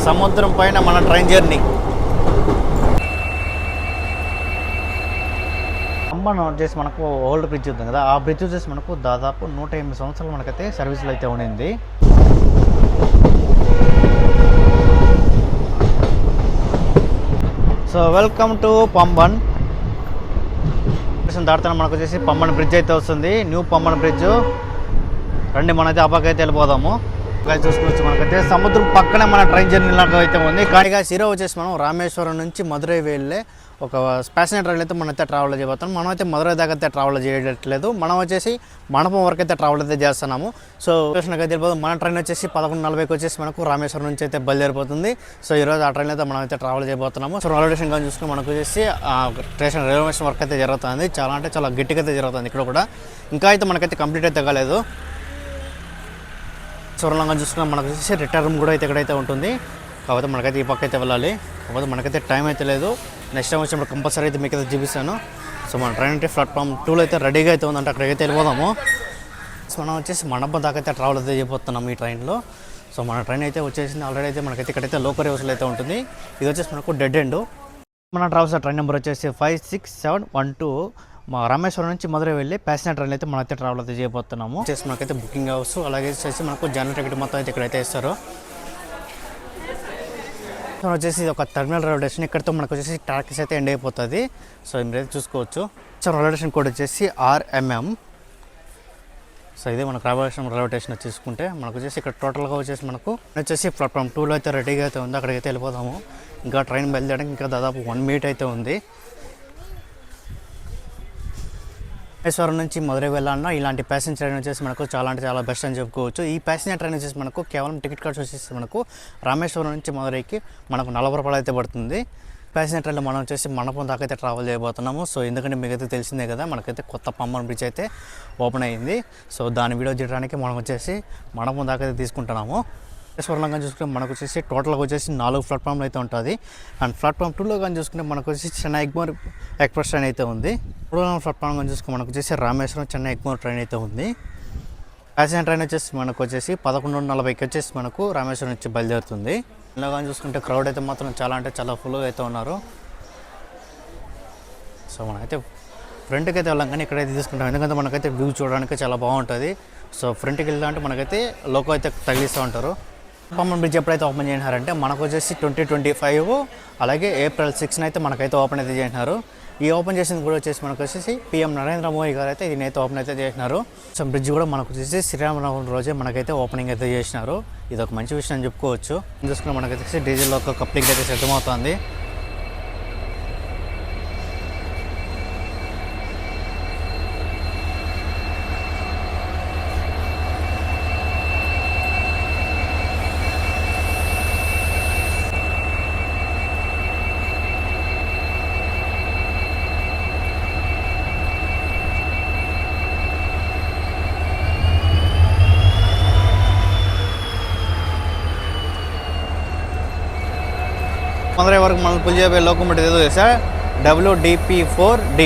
సముద్రం పైన మన ట్రైన్ జర్నీ. పంబన్ వచ్చేసి మనకు ఓల్డ్ బ్రిడ్జ్ ఉంది కదా, ఆ బ్రిడ్జ్ వచ్చేసి మనకు దాదాపు 108 సంవత్సరాలు మనకైతే సర్వీస్లో అయితే ఉండింది. So welcome to Pamban. దాటుతున్న మనకు వచ్చేసి పంబన్ బ్రిడ్జ్ అయితే వస్తుంది, న్యూ పంబన్ బ్రిడ్జ్. రండి మనైతే ఆ పక్క అయితే వెళ్ళిపోదాము. చూసుకోవచ్చు మనకైతే సముద్రం పక్కనే మన ట్రైన్ జర్నీ లాగా అయితే ఉంది. కానీ ఈరోజు వచ్చేసి మనం రామేశ్వరం నుంచి మధురై వెళ్ళే ఒక ప్యాసింజర్ ట్రైన్ అయితే మనం అయితే ట్రావెల్ చేయబోతున్నాం. మనం అయితే మధురై దాకా అయితే ట్రావెల్ చేయట్లేదు, మనం వచ్చేసి మండపం వరకు అయితే ట్రావెల్ అయితే చేస్తున్నాము. సో స్టేషన్కి అయితే వెళ్ళిపోతుంది. మన ట్రైన్ వచ్చేసి 11:40కి వచ్చేసి మనకు రామేశ్వరం నుంచి అయితే బయలుదేరిపోతుంది. సో ఈరోజు ఆ ట్రైన్ అయితే మనం అయితే ట్రావెల్ చేయబోతున్నాము. సో రైల్వే స్టేషన్ కానీ చూసుకుని మనకు వచ్చేసి స్టేషన్ రైల్వే స్టేషన్ వర్క్ అయితే జరుగుతుంది. చాలా గట్టిగా అయితే జరుగుతుంది ఇక్కడ కూడా. ఇంకా అయితే మనకైతే కంప్లీట్ అయితే కాలేదు. చూడంగా చూసుకున్నా మనకు వచ్చేసి రిటర్న్ రూమ్ కూడా అయితే ఇక్కడైతే ఉంటుంది. కాకపోతే మనకైతే ఈ పక్క అయితే వెళ్ళాలి. కాకపోతే మనకైతే టైం అయితే లేదు. నెక్స్ట్ టైం వచ్చినప్పుడు కంపల్సరీ అయితే మీకు అయితే చూపిస్తాను. సో మన ట్రైన్ అంటే ప్లాట్ఫామ్ 2లో అయితే రెడీగా అయితే ఉందంటే అక్కడికైతే వెళ్ళిపోదాము. సో మనం వచ్చేసి మండపం దాకా అయితే ట్రావెల్ అయితే చేయబోతున్నాం ఈ ట్రైన్లో. సో మన ట్రైన్ అయితే వచ్చేసింది ఆల్రెడీ. అయితే మనకైతే ఇక్కడైతే లోకల్ రేవుస్లో అయితే ఉంటుంది. ఇది వచ్చేసి మనకు డెడ్ ఎండ్. మన ట్రావెల్స్ ట్రైన్ నెంబర్ వచ్చేసి 56712. మా రామేశ్వరం నుంచి మధురై వెళ్ళి ప్యాసింజర్ ట్రైన్ అయితే మనమైతే ట్రావెల్ అయితే చేయబోతున్నాము. వచ్చేసి మనకైతే బుకింగ్ హౌస్, అలాగే వచ్చేసి మనకు జనరల్ టికెట్ మొత్తం అయితే ఇక్కడైతే ఇస్తారు. వచ్చేసి ఒక టర్మినల్ రైల్వే స్టేషన్. ఇక్కడితో మనకు వచ్చేసి ట్రాక్స్ అయితే ఎండ్ అయిపోతుంది. సో మీరైతే చూసుకోవచ్చు. సో రైల్వే స్టేషన్ కోడ్ వచ్చేసి RMM. సో ఇదే మనకు రామేశ్వరం రైల్వే స్టేషన్ చూసుకుంటే మనకు వచ్చేసి ఇక్కడ టోటల్గా వచ్చేసి మనకు వచ్చేసి ప్లాట్ఫామ్ 2లో అయితే రెడీగా అయితే ఉంది. అక్కడికైతే వెళ్ళిపోదాము. ఇంకా ట్రైన్ బయలుదేరడానికి ఇంకా దాదాపు 1 మినిట్ అయితే ఉంది. రామేశ్వరం నుంచి మధురై వెళ్ళాలన్నా ఇలాంటి ప్యాసింజర్ ట్రైన్ వచ్చేసి మనకు చాలా బెస్ట్ అని చెప్పుకోవచ్చు. ఈ ప్యాసింజర్ ట్రైన్ వచ్చేసి మనకు కేవలం టికెట్ కార్డ్స్ వచ్చేసి మనకు రామేశ్వరం నుంచి మధురైకి మనకు 40 రూపాయలు అయితే పడుతుంది. ప్యాసింజర్ ట్రైన్లో మనం వచ్చేసి మండపం దాకా అయితే ట్రావెల్ చేయబోతున్నాము. సో ఎందుకంటే మీకైతే తెలిసిందే కదా, మనకైతే కొత్త పంబన్ బ్రిడ్జ్ అయితే ఓపెన్ అయ్యింది. సో దాని వీడియో చేయడానికి మనం వచ్చేసి మండపం దాకా అయితే తీసుకుంటున్నాము. రామేశ్వరంలో కానీ చూసుకుంటే మనకు వచ్చేసి టోటల్గా వచ్చేసి 4 ప్లాట్ఫామ్లు అయితే ఉంటుంది. అండ్ ప్లాట్ఫామ్ 2లో కానీ చూసుకుంటే మనకు వచ్చేసి చెన్నై ఎగ్మోర్ ఎక్స్ప్రెస్ ట్రైన్ అయితే ఉంది. 3వ ప్లాట్ఫామ్ కానీ చూసుకుంటే మనకు వచ్చేసి రామేశ్వరం చెన్నై ఎగ్మోర్ ట్రైన్ అయితే ఉంది. ప్యాసింజర్ ట్రైన్ వచ్చేసి మనకు వచ్చేసి 11:40కి వచ్చేసి మనకు రామేశ్వరం నుంచి బయలుదేరుతుంది. ఇలా కానీ చూసుకుంటే క్రౌడ్ అయితే మాత్రం చాలా ఫుల్గా అయితే ఉన్నారు. సో మనమైతే ఫ్రంట్కి అయితే వెళ్ళాం, కానీ ఇక్కడైతే తీసుకుంటాం ఎందుకంటే మనకైతే వ్యూ చూడడానికి చాలా బాగుంటుంది. సో ఫ్రంట్కి వెళ్దామంటే మనకైతే లోకో అయితే తగిలిస్తూ ఉంటారు. పంబన్ బ్రిడ్జ్ ఎప్పుడైతే ఓపెన్ చేసినారంటే మనకు వచ్చేసి 2025 అలాగే April 6 అయితే మనకైతే ఓపెన్ అయితే చేసినారు. ఈ ఓపెన్ చేసింది కూడా వచ్చేసి మనకు వచ్చేసి PM నరేంద్ర మోడీ గారు అయితే దీనైతే ఓపెన్ అయితే చేసినారు. సో బ్రిడ్జ్ కూడా మనకు వచ్చేసి శ్రీరామనవమి రోజే మనకైతే ఓపెనింగ్ అయితే చేసినారు. ఇది ఒక మంచి విషయం అని చెప్పుకోవచ్చు. చూసుకుని మనకైతే డీజిల్ ఒక కప్లింగ్ అయితే సిద్ధమవుతుంది. మధురై వరకు మనం పుల్ చేయబోయే లోకోమోటివ్ ఏదో సార్ WDP4D.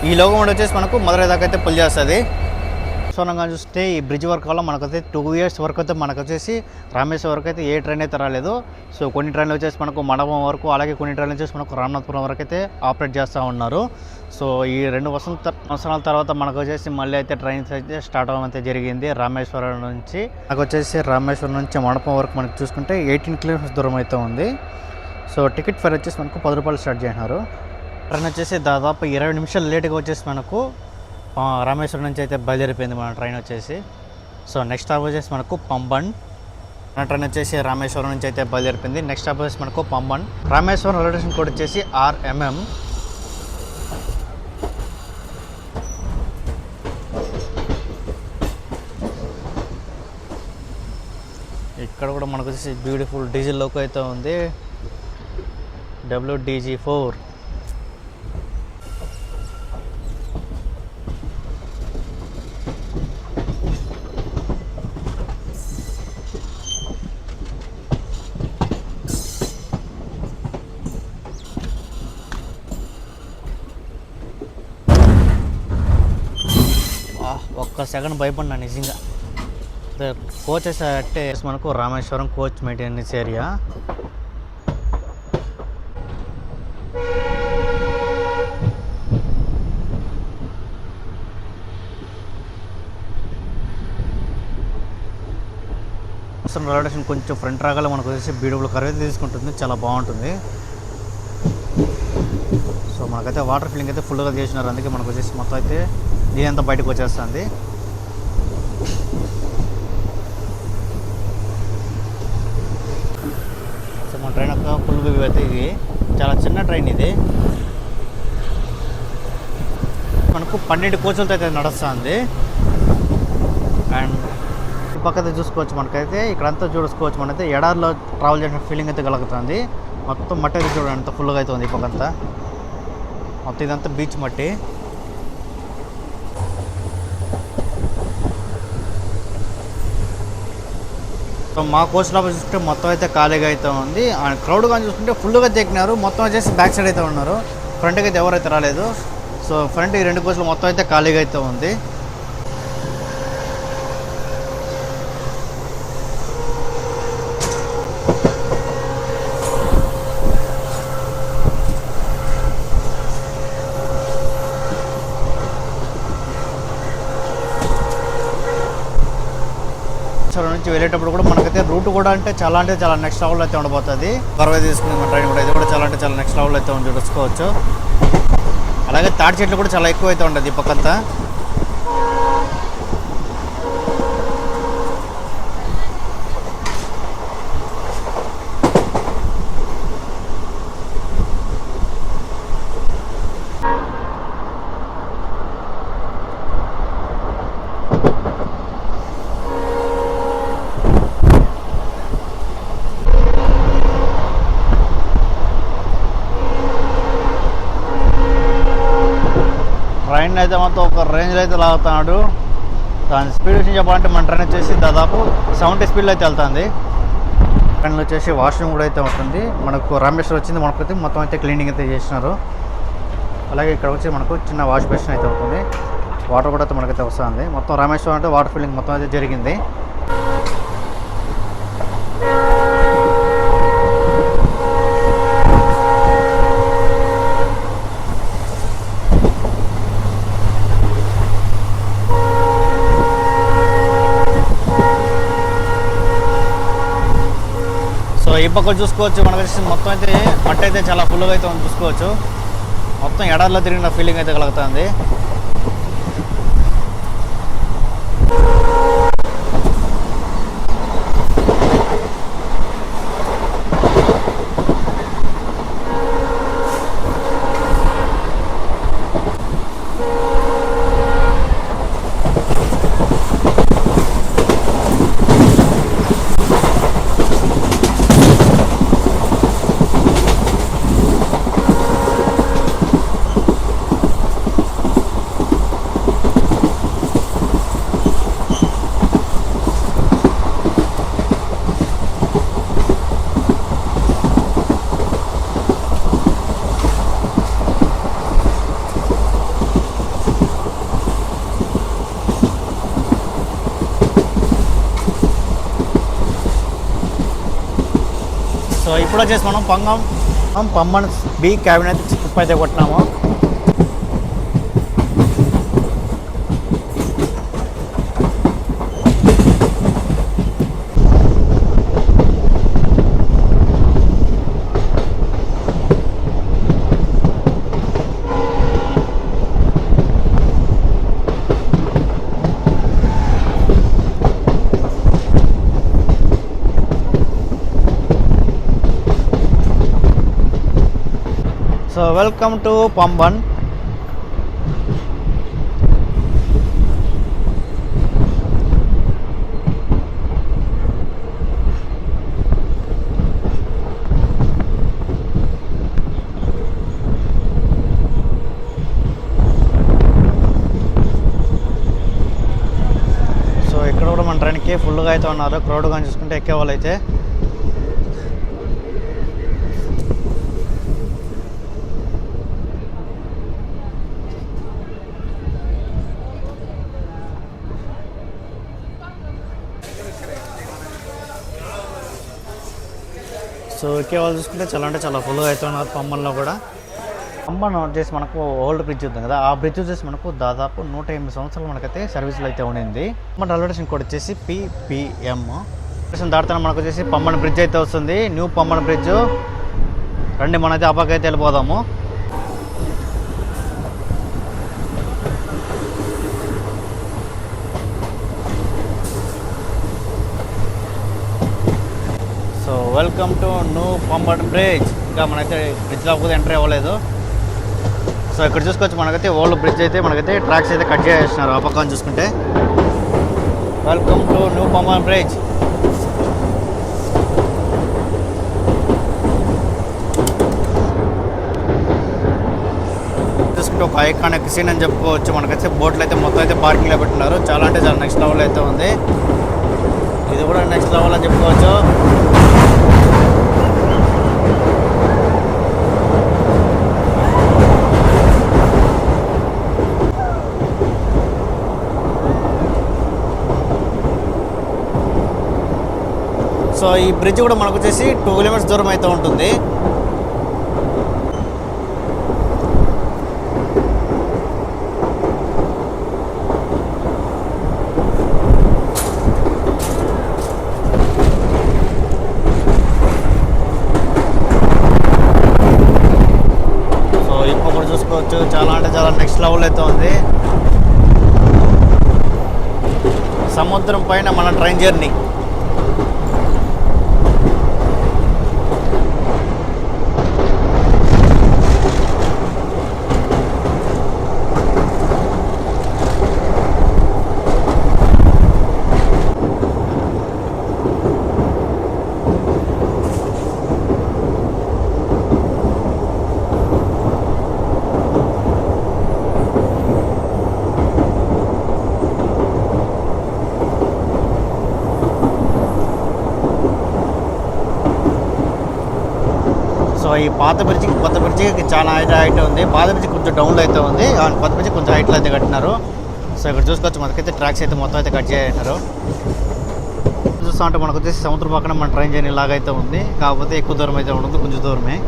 ఈ లోకోమోటివ్ వచ్చేసి మనకు మధురై దాకా అయితే పుల్ చేస్తుంది. సోనంగా చూస్తే ఈ బ్రిడ్జ్ వర్క్ వల్ల మనకైతే 2 ఇయర్స్ వరకు అయితే మనకు వచ్చేసి రామేశ్వరం వరకు అయితే ఏ ట్రైన్ అయితే రాలేదు. సో కొన్ని ట్రైన్లు వచ్చేసి మనకు మండపం వరకు, అలాగే కొన్ని ట్రైన్లు వచ్చేసి మనకు రామనాథపురం వరకు అయితే ఆపరేట్ చేస్తూ ఉన్నారు. సో ఈ 2 సంవత్సరాల తర్వాత మనకు వచ్చేసి మళ్ళీ అయితే ట్రైన్స్ అయితే స్టార్ట్ అవ్వడం అయితే జరిగింది. రామేశ్వరం నుంచి మనకు వచ్చేసి రామేశ్వరం నుంచి మండపం వరకు మనకు చూసుకుంటే 18 కిలోమీటర్స్ దూరం అయితే ఉంది. సో టికెట్ ఫేర్ వచ్చేసి మనకు 10 రూపాయలు స్టార్ట్ చేసినారు. ట్రైన్ వచ్చేసి దాదాపు 20 నిమిషాలు లేట్గా వచ్చేసి మనకు రామేశ్వరం నుంచి అయితే బయలుదేరిపోయింది మన ట్రైన్ వచ్చేసి. సో నెక్స్ట్ స్టాప్ వచ్చేసి మనకు పంబన్. మన ట్రైన్ వచ్చేసి రామేశ్వరం నుంచి అయితే బయలుదేరిపోయింది. నెక్స్ట్ స్టాప్ వచ్చేసి మనకు Pamban. Rameswaram railway station code వచ్చేసి RMM. ఇక్కడ కూడా మనకు వచ్చేసి బ్యూటిఫుల్ డీజిల్ లోకో అయితే ఉంది, WDG4. ఒక్క సెకండ్ భయపడినా నిజంగా. కోచెస్ అంటే మనకు Rameswaram coach maintenance area. Railway station కొంచెం ఫ్రంట్ రాగానే మనకు వచ్చేసి బీడబ్ల్యూ కర్వ్ అయితే తీసుకుంటుంది, చాలా బాగుంటుంది. సో మనకైతే వాటర్ ఫిల్లింగ్ అయితే ఫుల్గా చేసినారు, అందుకే మనకు వచ్చేసి మొత్తం అయితే నీరంతా బయటకు వచ్చేస్తుంది. సో మన ట్రైన్ యొక్క ఫుల్ వ్యూ అయితే ఇది చాలా చిన్న ట్రైన్. ఇది మనకు 12 కోచ్లతో అయితే నడుస్తుంది. అండ్ పక్కన చూసుకోవచ్చు, మనకైతే ఇక్కడంతా చూసుకోవచ్చు, మనైతే ఎడారిలో ట్రావెల్ చేసిన ఫీలింగ్ అయితే కలుగుతుంది. మొత్తం మట్టి అయితే చూడండి ఎంత ఫుల్గా అయితే ఉంది. ఈ పక్కంతా మొత్తం ఇదంతా బీచ్ మట్టి. సో మా కోచ్లో చూసుకుంటే మొత్తం అయితే ఖాళీగా అయితే ఉంది. అండ్ క్రౌడ్ కానీ చూసుకుంటే ఫుల్గా చెక్కినారు. మొత్తం వచ్చేసి బ్యాక్ సైడ్ అయితే ఉన్నారు, ఫ్రంట్కి అయితే ఎవరైతే రాలేదు. సో ఫ్రంట్ ఈ 2 కోచ్లు మొత్తం అయితే ఖాళీగా అయితే ఉంది. నుంచి వెళ్ళేటప్పుడు కూడా మనకైతే రూట్ కూడా అంటే చాలా నెక్స్ట్ లెవెల్ అయితే ఉండబోతుంది. పర్వే తీసుకునే మన ట్రైన్ కూడా ఇది కూడా చాలా నెక్స్ట్ లెవెల్ అయితే ఉంది, చూసుకోవచ్చు. అలాగే తాటి చెట్లు కూడా చాలా ఎక్కువ అయితే ఉండదు ఈ పక్కంతా. ట్రైన్ అయితే మొత్తం ఒక రేంజ్లో అయితే లాగుతున్నాడు. దాని స్పీడ్ వచ్చి చెప్పాలంటే మన ట్రైన్ వచ్చేసి దాదాపు 70 స్పీడ్లో అయితే వెళ్తుంది. ట్రైన్లో వచ్చేసి వాష్రూమ్ కూడా అయితే ఉంటుంది. మనకు రామేశ్వరం వచ్చింది, మనకైతే మొత్తం అయితే క్లీనింగ్ అయితే చేసినారు. అలాగే ఇక్కడ వచ్చి మనకు చిన్న వాష్ బేసిన్ అయితే ఉంటుంది. వాటర్ కూడా అయితే మనకైతే వస్తుంది. మొత్తం రామేశ్వరం అంటే వాటర్ ఫిల్లింగ్ మొత్తం అయితే జరిగింది. సో ఈ పక్క చూసుకోవచ్చు, మనకు మొత్తం అయితే మట్టి అయితే చాలా ఫుల్గా అయితే ఉంది, చూసుకోవచ్చు. మొత్తం ఎడారిలో తిరిగిన ఫీలింగ్ అయితే కలుగుతుంది. సో ఇప్పుడు వచ్చేసి మనం పంబన్ బి క్యాబిన్ అయితే ట్రిప్ అయితే కొట్టినాము. So welcome to Pamban. So ఇక్కడ కూడా మన ట్రైన్కి ఫుల్గా అయితే ఉన్నారు, క్రౌడ్ కానీ చూసుకుంటే ఎక్కే వాళ్ళు అయితే. సో ఎక్కే వాళ్ళు చూసుకుంటే చాలా అంటే చాలా ఫుల్గా అయితే ఉన్నారు పంబన్లో కూడా. పంబన్ వచ్చేసి మనకు ఓల్డ్ బ్రిడ్జ్ ఉంది కదా, ఆ బ్రిడ్జ్ వచ్చేసి మనకు దాదాపు 108 సంవత్సరాలు మనకైతే సర్వీస్లో అయితే ఉండింది. మన రైల్వే స్టేషన్ కోడ్ వచ్చేసి PPM. స్టేషన్ దాటుతానే మనకు వచ్చేసి పంబన్ బ్రిడ్జ్ అయితే వస్తుంది, న్యూ పంబన్ బ్రిడ్జ్. రండి మనైతే ఆ పక్క అయితే వెళ్ళిపోదాము. So welcome to new Pamban bridge. ఇంకా మనైతే బ్రిడ్జ్లో కూడా ఎంట్రీ అవ్వలేదు. సో ఇక్కడ చూసుకోవచ్చు మనకైతే ఓల్డ్ బ్రిడ్జ్ అయితే మనకైతే ట్రాక్స్ అయితే కట్ చేస్తున్నారు ఆ పక్కన చూసుకుంటే. Welcome to new Pamban bridge. చూసుకుంటే ఒక ఐకానిక్ సీన్ అని చెప్పుకోవచ్చు. మనకైతే బోట్లు అయితే మొత్తం అయితే పార్కింగ్లో పెట్టినారు. చాలా అంటే చాలా నెక్స్ట్ లెవెల్ అయితే ఉంది. ఇది కూడా నెక్స్ట్ లెవెల్ అని చెప్పుకోవచ్చు. సో ఈ బ్రిడ్జ్ కూడా మనకు వచ్చేసి 2 కిలోమీటర్స్ దూరం అయితే ఉంటుంది. సో ఇప్పుడు కూడా చూసుకోవచ్చు చాలా అంటే చాలా నెక్స్ట్ లెవెల్ అయితే ఉంది. సముద్రం పైన మన ట్రైన్ జర్నీ. సో ఈ పాత బ్రిడ్జికి కొత్త బ్రిడ్జికి చాలా హైట్ ఉంది. పాత బ్రిడ్జి కొంచెం డౌన్లో అయితే ఉంది, కొత్త బ్రిడ్జి కొంచెం హైట్లో అయితే కట్టినారు. సో ఇక్కడ చూసుకోవచ్చు మనకైతే ట్రాక్స్ అయితే మొత్తం అయితే కట్ చేసినారు. చూస్తూ ఉంటే మనకు వచ్చేసి సముద్రం పక్కన మన ట్రైన్ జర్నీ లాగా అయితే ఉంది, కాకపోతే ఎక్కువ దూరం అయితే ఉండదు, కొంచెం దూరమే.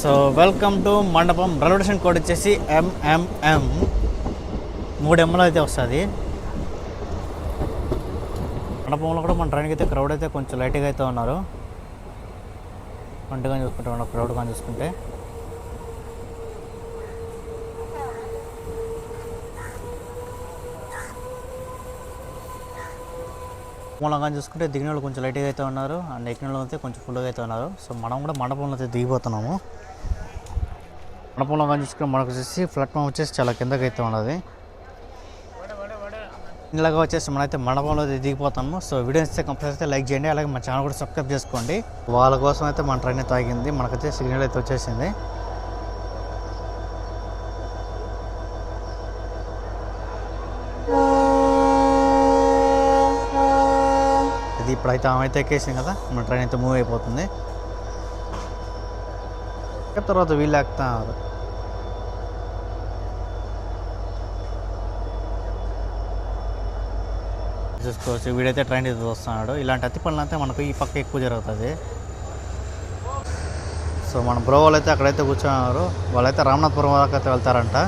సో వెల్కమ్ టు మండపం. రైల్వే స్టేషన్ కోడ్ వచ్చేసి MMM. 3 Mలో అయితే వస్తుంది. మండపంలో కూడా మన ట్రైన్కి అయితే క్రౌడ్ అయితే కొంచెం లైట్గా అయితే ఉన్నారు. ఒంటిగా చూసుకుంటే మన క్రౌడ్ కానీ చూసుకుంటే మూలంగా చూసుకుంటే దిగిన వాళ్ళు కొంచెం లైట్గా అయితే ఉన్నారు, అండ్ ఎక్కిన వాళ్ళు అయితే కొంచెం ఫుల్గా అయితే ఉన్నారు. సో మనం కూడా మండపంలో అయితే దిగిపోతున్నాము. మండపంలో కానీ చూసుకుంటే మనకు వచ్చేసి ప్లాట్ఫామ్ వచ్చేసి చాలా కిందకి అయితే ఉన్నది. ఇలాగా వచ్చేసి మనమైతే మండపంలో అయితే దిగిపోతాము. సో వీడియో ఇస్తే కంపల్సరీ అయితే లైక్ చేయండి, అలాగే మన ఛానల్ కూడా సబ్స్క్రైబ్ చేసుకోండి. వాళ్ళ కోసం అయితే మన ట్రైన్ అయితే ఆగింది, మనకైతే సిగ్నల్ అయితే వచ్చేసింది. ఇప్పుడైతే ఆమె అయితే ఎక్కేసింది కదా, మన ట్రైన్ అయితే మూవ్ అయిపోతుంది. తర్వాత వీళ్ళు ఎక్కుతున్నారు. చూసుకోవచ్చు, వీడైతే ట్రైన్ అయితే వస్తున్నాడు. ఇలాంటి అతి పనులు అయితే మనకు ఈ పక్క ఎక్కువ జరుగుతుంది. సో మన బ్రో వాళ్ళు అయితే అక్కడైతే కూర్చున్నారు. వాళ్ళైతే రామనాథపురం వరకు అయితే వెళ్తారంట.